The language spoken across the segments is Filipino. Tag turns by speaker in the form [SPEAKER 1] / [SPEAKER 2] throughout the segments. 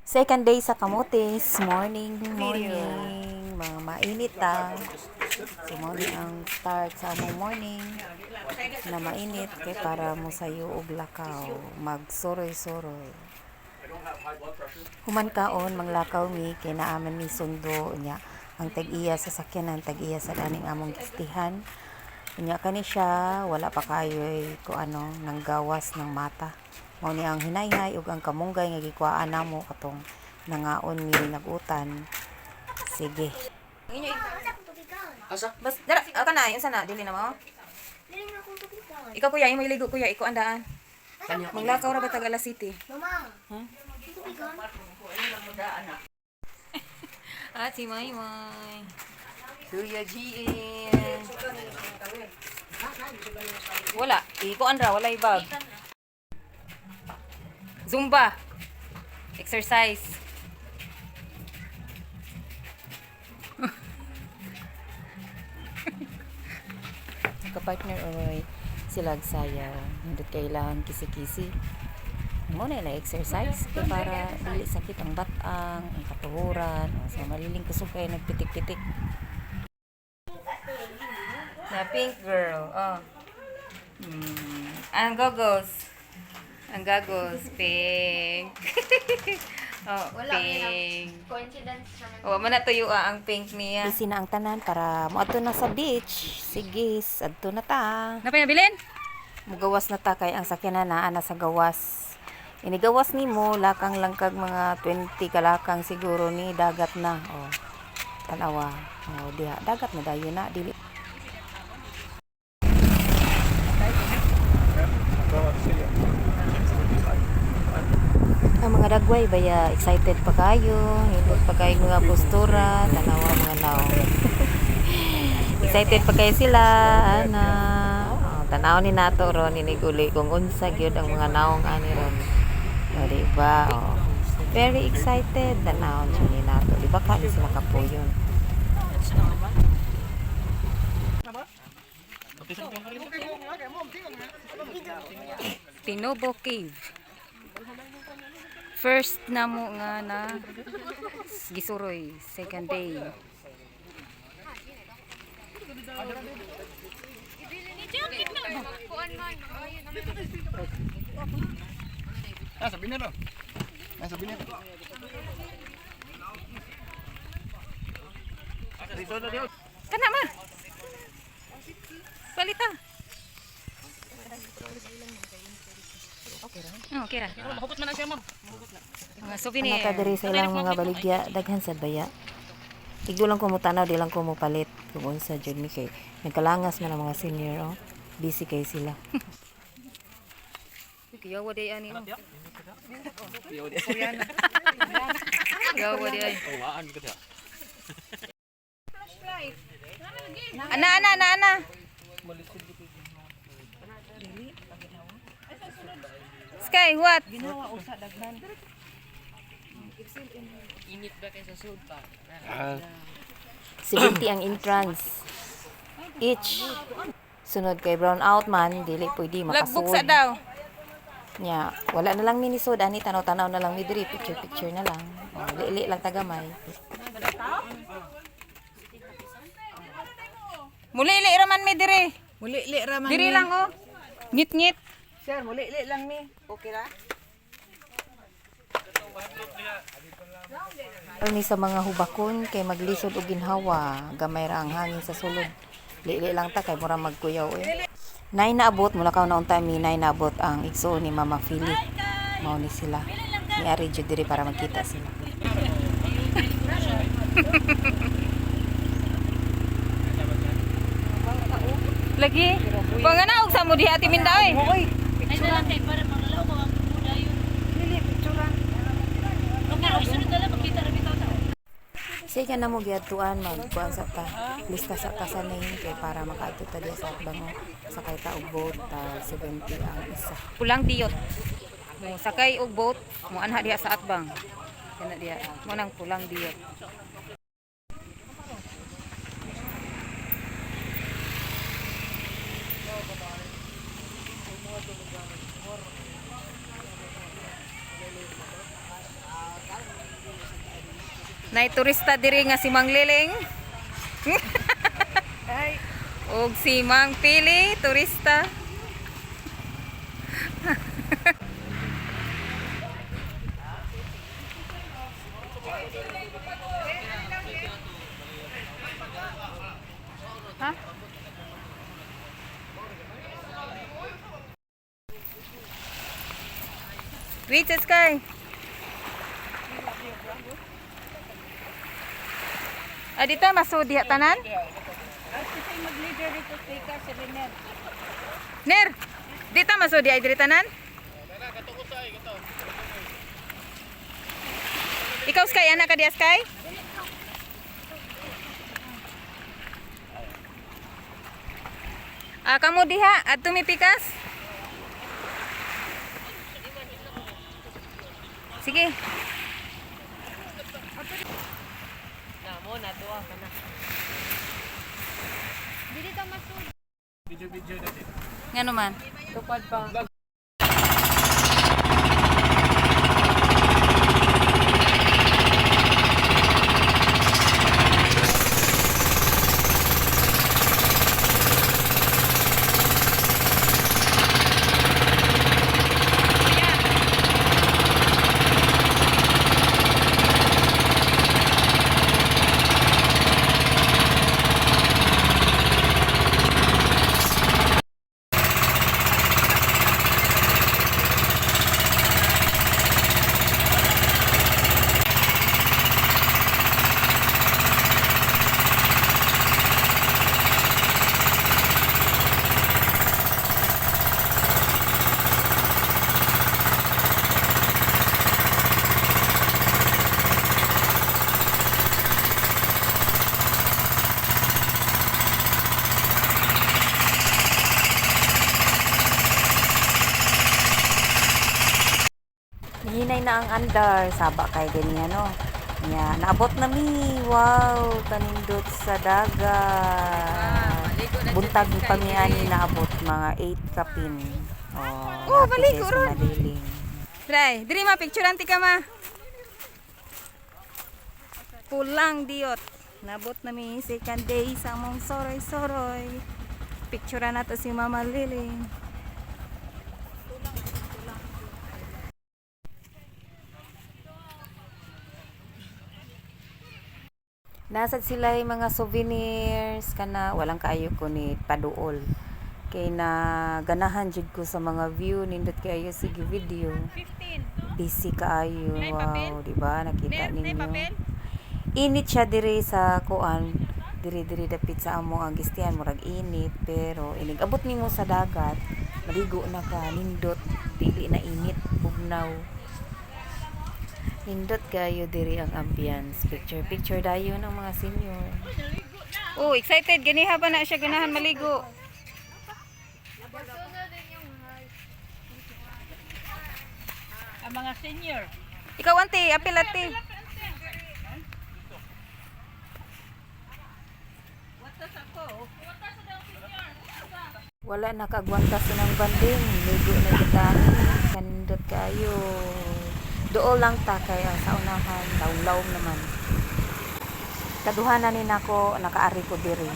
[SPEAKER 1] Second day sa Camotes. Morning. Mga mainit So, morning ang start sa among morning na mainit kay para mo sayo og lakaw. Magsoroy-soroy. Human kaon, manglakaw mi kay naaman mi sundo niya. Ang tag-iya sa sakyanan, tag-iya sa daning among gistihan. Unya kani siya, wala pa kayoy ko nang gawas ng mata. Mao ni ang hinayhay ug ang kamunggay nga gikuhaan namo katong nangaon mi nagutan. Sige. Inyo asa? Bas dara ka na, unsa na dili na mo?
[SPEAKER 2] Dili na akong tubigan.
[SPEAKER 1] Ikaw kuya, imo iligo kuya, iko andaan. Maglakaw ra ba tag alas City?
[SPEAKER 2] Mama.
[SPEAKER 1] Ha?
[SPEAKER 2] Tubigan.
[SPEAKER 1] Si Maymay. Kuya GN. Wala, iko andra wala ibag. Zumba. Exercise. Ka-partner oy sila saya. Hindi kailangan kisi-kisi. Mo na exercise kay para dili sakit ang batang, ang katuhuran, so maliling kusog kay nagpitik-pitik. Na pink girl. Ang goggles. Ang goggles pink. Pink.
[SPEAKER 2] Coincidence naman.
[SPEAKER 1] Man natuyo ang pink niya. Busy na ang tanan para moadto na sa beach. Sige, adto na ta. Napay nabilin? Mugawas na ta kay ang sakyanan na ana sa gawas. Inigawas nimo lakang langkag mga 20 kalakang siguro ni dagat na. Tanawa. Diha dagat na dayon na dili. Ang mga dagway baya excited pa kayo, hindot pa kayo mga postura, tanawa mga naong. Excited pa kayo sila, ana. Tanaw ni nato ron iniguli kung unsa gyud ang mga naong ani ron. Diba? Very excited tanaw ni nato. Diba ka sila kapuyon. Tinobo Cave. First na mo nga na gisuroy, second day.
[SPEAKER 3] Sabi na ro. Sabi na.
[SPEAKER 1] Kana ma. Palita. Okay ra.
[SPEAKER 3] Mahupot man na siya, ma'am.
[SPEAKER 1] Mga souvenir.
[SPEAKER 4] Nakadiri sa ilang mga baligya, daghan sad baya. Igdo lang ko mo tanaw, di lang ko mo palit. Kung unsa jud mi kay nagkalangas man ang mga senior, busy kay sila.
[SPEAKER 1] Kiyawa day ani.
[SPEAKER 3] Yo,
[SPEAKER 1] Kiyawa day.
[SPEAKER 3] waan ko ta.
[SPEAKER 1] Ana. Sky, what?
[SPEAKER 4] Ginawa usa daghan.
[SPEAKER 3] Init ba kay sa sud pa?
[SPEAKER 4] 70 ang entrance. Each. Sunod kay brown out man, dili pwede
[SPEAKER 1] Lagbuk sa
[SPEAKER 4] makasud.
[SPEAKER 1] daw.
[SPEAKER 4] Nya, wala na lang minisod ani tanaw-tanaw na lang mi diri, picture na lang. Lili lang tagamay.
[SPEAKER 1] Muli-li raman mi diri.
[SPEAKER 5] Muli-li raman
[SPEAKER 1] Diri
[SPEAKER 5] mi.
[SPEAKER 1] lang Ngit-ngit.
[SPEAKER 5] Sir, muli-li lang mi. Okay ra?
[SPEAKER 4] Ni sa mga hubakon kay maglisod og ginhawa, gamay ra ang hangin sa sulod. Lili lang ta kay mura magkuyaw eh. Nay naabot mula kaw naon time nay naabot ang igsoon ni Mama Philip. Mao ni sila. Ni ari jud diri para magkita sila.
[SPEAKER 1] Lagi. Panganaog sa mo diha ati minda oy.
[SPEAKER 5] Oy,
[SPEAKER 2] Ay, dalang kay para mangalaw ko ang muna yun.
[SPEAKER 5] dili picturean.
[SPEAKER 2] Okay, o sunod na lang, magkita rin bitaw tao.
[SPEAKER 4] Sige na mo giadtuan magkuan sa ta. Lista sa ta sa name kay para makaadto ta diha sa atbang sa kay ta og boat 70 ang isa.
[SPEAKER 1] Pulang diyot. Mo sakay og boat, mo anha diha sa atbang. Kana diha. Mo nang pulang diyot.
[SPEAKER 4] Nay turista diri nga si Mang Liling.
[SPEAKER 5] Ay,
[SPEAKER 4] Og si Mang Pili, turista. Ha? Richard Sky. Dito masudi tanan?
[SPEAKER 5] kasi mag-leader dito speaker si Riner.
[SPEAKER 4] Ner, dito masudi ay diri tanan? Ikaw Sky, anak ka diya Sky? Kamu diha, at tumipikas? Sige.
[SPEAKER 3] Namo na to ka na. Video na din.
[SPEAKER 4] Nga naman.
[SPEAKER 3] Tupad pa.
[SPEAKER 4] Hinay na ang andar, saba kay ganyan no. Nya, naabot na mi. Wow, kanindot sa dagat. Buntag pa mi ani naabot mga 8 kapin. Oh,
[SPEAKER 5] maligo ron.
[SPEAKER 4] Maliling.
[SPEAKER 5] Dray, diri ma picture anti ka ma.
[SPEAKER 4] Pulang diot. Nabot na mi second day sa mong soroy-soroy. Picture na to si Mama Liling. Nasad sila yung mga souvenirs kana walang kaayo ko ni paduol. Kay na ganahan jud ko sa mga view nindot kayo sige video.
[SPEAKER 5] 15.
[SPEAKER 4] Busy kaayo. Wow, di ba? Nakita ninyo.
[SPEAKER 5] papel?
[SPEAKER 4] Init siya diri sa kuan. Diri dapit sa amo ang gistihan murag init pero inigabot nimo sa dagat. Maligo na ka nindot dili na init bugnaw. Nindot kayo diri ang ambience. Picture dayon ng mga senior. Oh, excited ganiha ba na siya ganahan maligo?
[SPEAKER 5] Ang mga senior.
[SPEAKER 4] Ikaw ante, apil ante. Wala nakagwanta sinang banding. Ligo na kita. Kanindot kayo. Dool lang ta kay ang sa unahan. Lawlaw naman. Kaduhanan ni nako nakaari ko diri.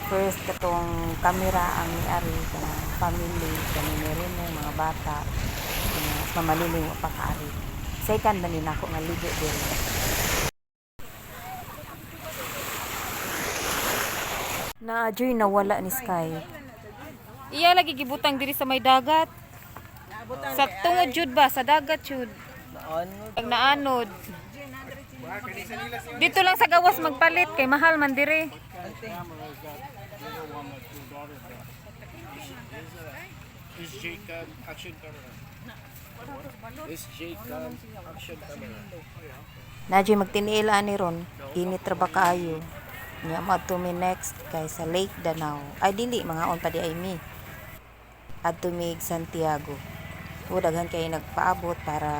[SPEAKER 4] First katong kamera ang ni-ari kana family kani rin mga bata. Mas mamaliling pa kaari. Second na ni nako nga ligo diri. Na joy nawala ni Sky. Iya lagi gibutang diri sa may dagat. Sa tungod jud ba sa dagat jud. Ang naanod. Dito lang sa gawas magpalit kay mahal man diri.
[SPEAKER 3] Is Jacob action camera? Is Jacob action camera?
[SPEAKER 4] Nadyo magtiniil ani ron. Init ra ba kaayo? Nya madto mi next kay sa Lake Danau. Ay dili mga on pa di ay mi. Adto mi Santiago. Daghan kay nagpaabot para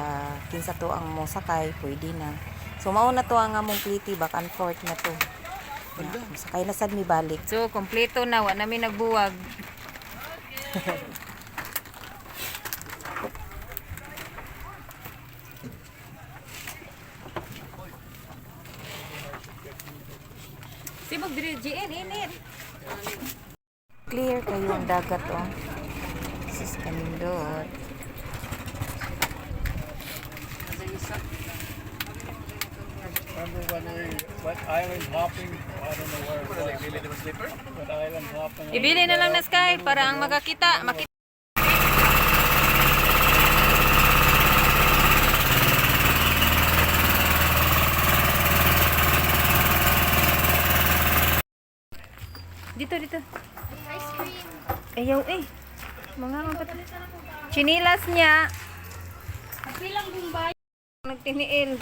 [SPEAKER 4] kinsa to ang mo sakay pwede na. So mao na to ang among pliti back and forth na to. Sakay na sad mi balik. So kompleto na wa na mi nagbuwag.
[SPEAKER 5] Timog diri GN init.
[SPEAKER 4] Clear kayo ang dagat, oh. Sus, kanindot.
[SPEAKER 3] Remember when we went island hopping? I don't know where it was. But island hopping.
[SPEAKER 5] Ibili na lang na Sky para ang makakita. Dito.
[SPEAKER 2] Ice cream.
[SPEAKER 5] Ayaw eh. Mga chinilas niya.
[SPEAKER 2] Bilang Bombay.
[SPEAKER 5] Nagtiniil.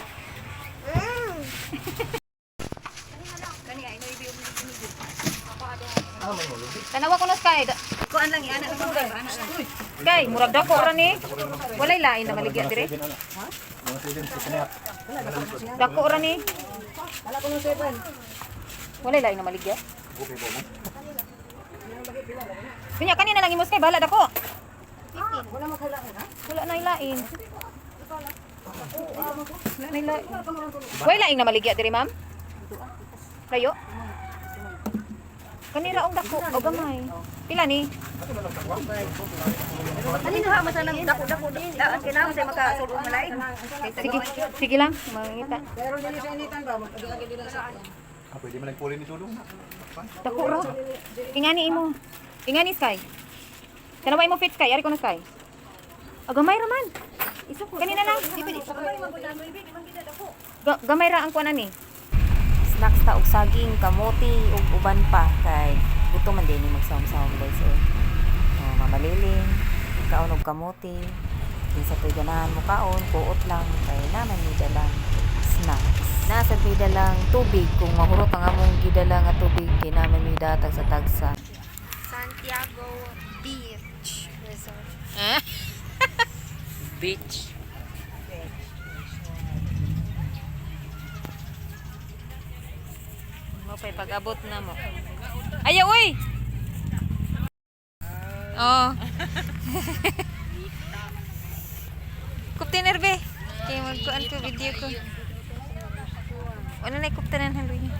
[SPEAKER 5] Tanawa ko na Sky. Kuan lang iana sa mga ana. Sky, murag dako ra ni. Walay lain na maligya dire. Dako ra ni. Walay lain na maligya. Pinya kanina lang imos Sky bahala dako. Wala na ilain. Wala na ilain. Way lain na maligya dire ma'am. Layo. Kanira og dako o gamay. Pila ni? Ani na masalang dako daan kinaw say makasulod malay. Sige lang, mangita.
[SPEAKER 6] Pero dili sa initan ba? Mag-agi dili sa
[SPEAKER 3] Pwede man nagpuli ni Tulong.
[SPEAKER 5] Dako ro. Ingani imo. Ingani Sky. Tanaway mo fit Sky, ari ko na Sky. O gamay ra man. Kanina lang. Gamay ra ang kuan ani.
[SPEAKER 4] Snacks ta og saging, kamote ug uban pa kay gusto man din ni magsawom-sawom guys. Mamaliling, kaon og kamote. Kinsa toy ganahan mo kaon, kuot lang kay naman ni dalang snacks. Nasa may dalang tubig kung mahurot ang among gidala nga tubig kay naman ni datag sa tagsa.
[SPEAKER 2] Santiago Beach Resort.
[SPEAKER 3] Beach.
[SPEAKER 5] Mo pay pag-abot na mo. Ayaw uy. Oh. Kuptener be. Kay magkuan ko video ko. Ano na kuptenan halo niya.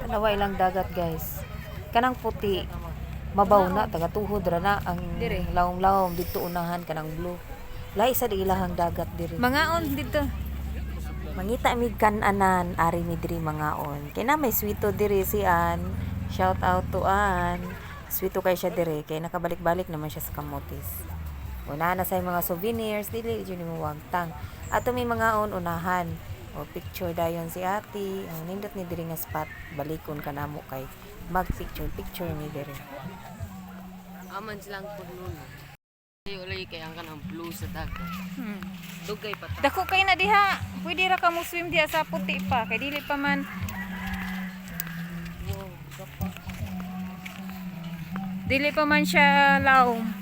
[SPEAKER 4] Dalawa ilang dagat guys. Kanang puti mabaw na taga tuhod ra na ang
[SPEAKER 5] Dire.
[SPEAKER 4] lawom-lawom dito unahan kanang blue. Lahi sa ilahang dagat diri.
[SPEAKER 5] Mangaon dito.
[SPEAKER 4] Mangita mig kan-anan ari mi diri mangaon. Kay na may sweeto diri si Ann. Shout out to Ann. Sweeto kay siya diri kay nakabalik-balik naman siya sa Kamotes. Una na say mga souvenirs dili jud mo wagtang. Ato may mangaon unahan. O picture dayon si ate. Ang nindot ni diri nga spot balikon kanamo kay mag picture mi diri.
[SPEAKER 3] Aman silang po nun. Ulay kay ang kanang blue sa dagat. Dugay pa ta.
[SPEAKER 5] Dako kay na diha. Pwede ra ka mo swim diha sa puti pa kay dili pa man. Dili pa man siya laom.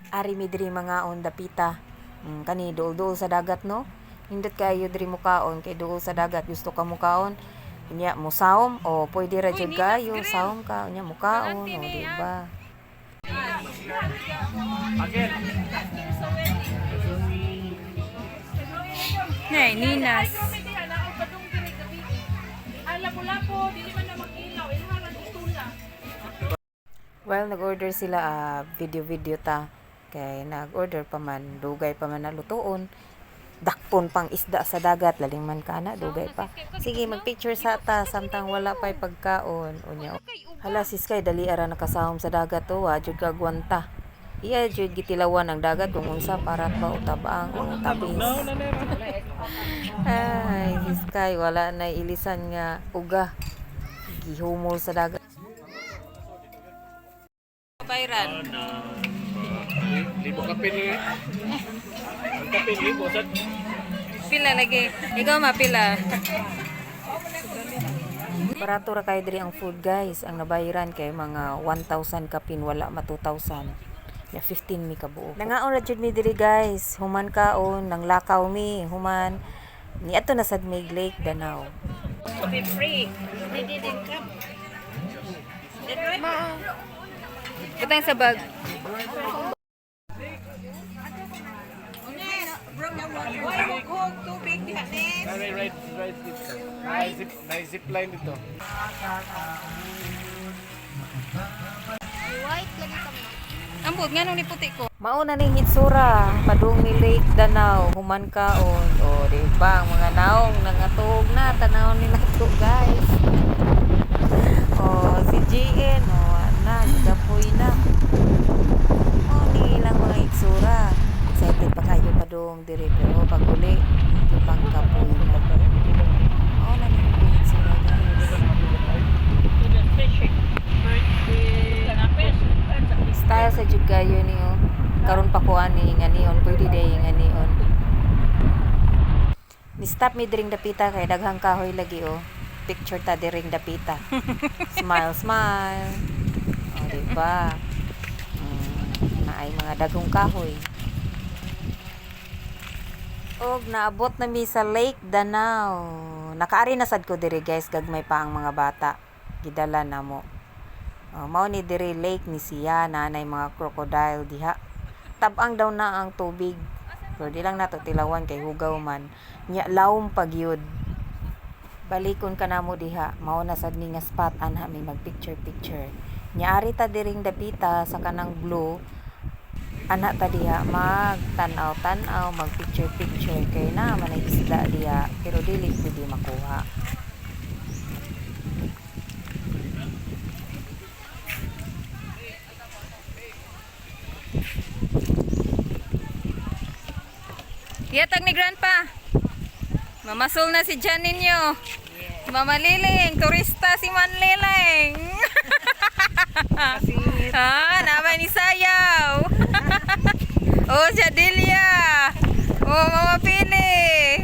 [SPEAKER 4] Ari mi diri mangaon dapita. Kani duol-duol sa dagat no. Nindot kayo diri mo kaon kay duol sa dagat gusto ka mo kaon. Unya mo saom o pwede ra jud kayo saom ka unya mo kaon o di ba?
[SPEAKER 3] Again.
[SPEAKER 5] Nay, Ninas.
[SPEAKER 4] Well, nag-order sila video ta. Kay nag-order pa man, dugay pa man na lutuon. Dakpon pang isda sa dagat, laling man kana, dugay pa. Sige, mag-picture sa ta, samtang wala pa'y pagkaon. Unya. Hala, sis kay, dali ara nakasahom sa dagat to, jud kagwanta. Iya, jud gitilawan ang dagat, kung unsa, parat ba, utabang, o tabis. Ay, sis kay, wala na ilisan nga, uga. Gihumol sa dagat.
[SPEAKER 5] Bayran.
[SPEAKER 3] Libo kapin ni. Ang kapin libo sa
[SPEAKER 5] Pila lagi. Ikaw mapila.
[SPEAKER 4] Barato ra kay diri ang food guys. Ang nabayaran kay mga 1,000 kapin wala ma 2,000. Ya 15 mi kabuo. Nangaon ra jud mi diri guys. Human kaon nang lakaw mi, human ni ato na sad Mig Lake Danau.
[SPEAKER 5] Be free. They didn't come. Butang sa bag.
[SPEAKER 6] Bro, Huwag tubig diha ni.
[SPEAKER 3] Right dito. Zip line dito.
[SPEAKER 2] White lagi kami.
[SPEAKER 5] Ambot nga nung niputi ko.
[SPEAKER 4] Mauna ning hitsura, padung ni Lake Danau, human kaon. O, di ba, ang mga naong nangatog na, tanaw nila to, guys. O, si JN, o, na, gigapoy na. O, nilang mga hitsura. Excited pa kayo padung diri, pero pag uli, di pang kapoy na. O, na ning mga hitsura, guys. Style sa jud kayo ni o. Karon pa ko ani nga nion, pwede day nga nion. Ni stop mi diring dapita kay daghang kahoy lagi o. Picture ta diring dapita. Smile, smile. O, di ba? Naay mga dagong kahoy. Og naabot na mi sa Lake Danau. Nakaari na sad ko diri guys, gagmay pa ang mga bata. Gidala na mo. Mao ni diri lake ni siya, nanay mga crocodile diha. Tabang daw na ang tubig. Pero di lang nato tilawan kay hugaw man. Nya lawom pagyud. Balikon ka na mo diha. Mao na sad ni nga spot anha may mag-picture. Nya ari ta diring dapita sa kanang blue. Ana ta diha mag-tanaw-tanaw, mag-picture kay na man ay isda diha pero dili pwede makuha.
[SPEAKER 5] Yatag ni Grandpa. Mamasol na si Jan ninyo. Mama Liling, turista si Manliling. Naman ni Sayaw. Oh, Jadilia. Oh, Mama Pili.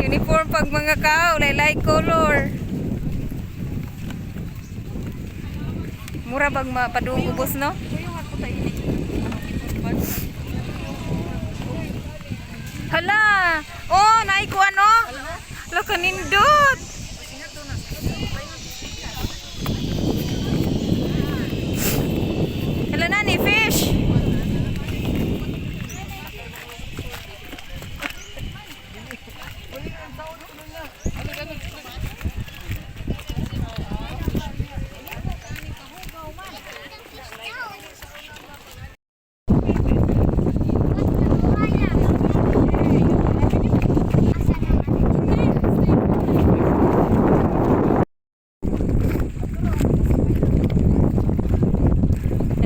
[SPEAKER 5] Uniform pag mga kao, laylay color. Mura bag mapadung ubos, no? Hala! Oh, naiko ano? Hala kanindot! Hala na ni fish!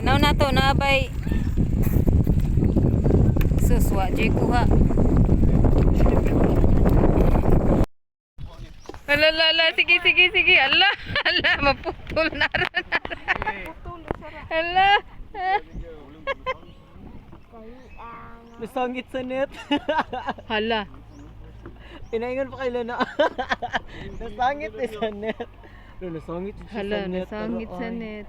[SPEAKER 5] Tanaw na to, naabay. Suswa, jay kuha. Ala, sige. Ala, maputol na rin. Ala.
[SPEAKER 6] Nasangit sa net.
[SPEAKER 5] Hala.
[SPEAKER 6] Pinaingan pa kayo na. Nasangit sa net. Nasangit
[SPEAKER 5] Hala, nasangit sa net.